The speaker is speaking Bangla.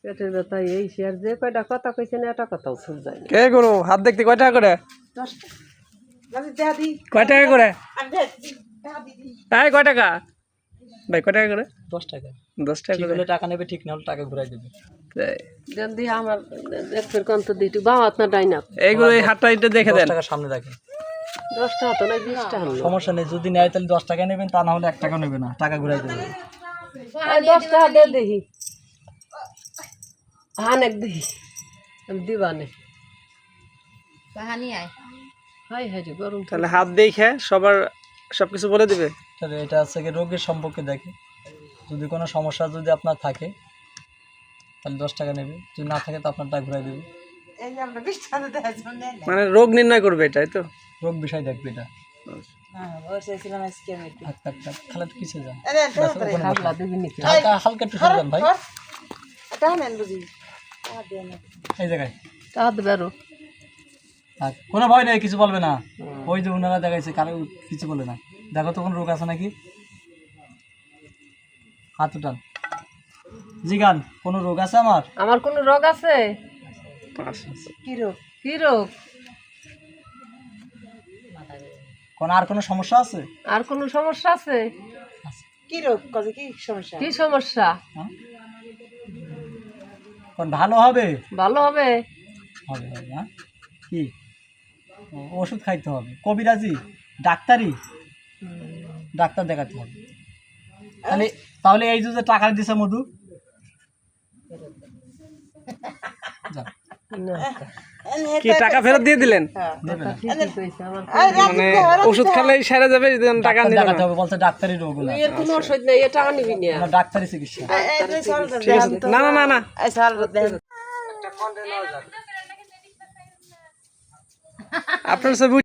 পেটের ব্যথা এই শেয়ার যে কয়টা কথা কইছেন এটা কথাও শুন যায় না। কে গরু হাত দেখতে কয় টাকা করে? 10 টাকা কয় টাকা করে? এই কয় টাকা ভাই, কয় টাকা করে? 10 টাকা। 10 টাকা ঠিক করে। হলে টাকা নেবে, ঠিক না হলে টাকা ঘুরাই দেবে। যদি আমার একটু কন্ত দিটু বাহাত না ডাইনা এইগুলো এই হাতটা একটু দেখে 10 দেন। টাকা সামনে রাখেন, 10 টাকা তো না 20 টাকা হলো। সমস্যা নেই। যদি নেয় তাহলে 10 টাকা নেবেন, তা না হলে 1 টাকা নেবে না, টাকা ঘুরাই দেবে। 10 টাকা দে দেখি হানেক দেখি আমি দিবানে বাহানি আয় হাই হাই রে গরম তাহলে হাত দেখে সবার সবকিছু বলে দিবে। তাহলে এটা হচ্ছে কি রোগের সম্পর্কে দেখে, যদি কোনো সমস্যা যদি আপনার থাকে তাহলে 10 টাকা নেবে, যদি না থাকে তো আপনার টাকা ঘুরাই দেবে। মানে রোগ নির্ণয় করবে, এটাই তো রোগ বিষয় দেখবে এটা। খালা একটু পিছিয়ে যান, খাবলা দিবি নাকি হালকা হালকা একটু সরে যান ভাই, এই জায়গায়। টাকা দেবে আরো আর কোনো ভয় নেই, কিছু বলবে না। ওই যে ওনারা দেখাইছে, কারো কিছু বলে না। দেখো তো কোনো রোগ আছে নাকি, হাত উঠান, জিগান কোনো রোগ আছে আমার? আমার কোনো রোগ আছে? কি রোগ? কি রোগ? কোন আর কোনো সমস্যা আছে? আর কোনো সমস্যা আছে? কি রোগ কবে কি সমস্যা? কি সমস্যা? হ্যাঁ? কোন ভালো হবে? ভালো হবে? হবে হবে, হ্যাঁ। কি ওষুধ খাইতে হবে? কবিরাজি, ডাক্তারি? ডাক্তার দেখাতে হবে। তাহলে তাহলে এই যে টাকা দিছে মধু, যাও। না কি টাকা ফেরত দিয়ে দিলেন? দেবে না। ঠিকই কইছে আমার মানে ওষুধ খেলেই সেরে যাবে, টাকা ডাক্তার নিবে না। দেখাতে হবে, বলছে ডাক্তারি রোগ না, এর কোনো ওষুধ নেই এ টাকা নিবি না আমরা ডাক্তারি চিকিৎসা। ঠিক আছে, না না না না আপনার সব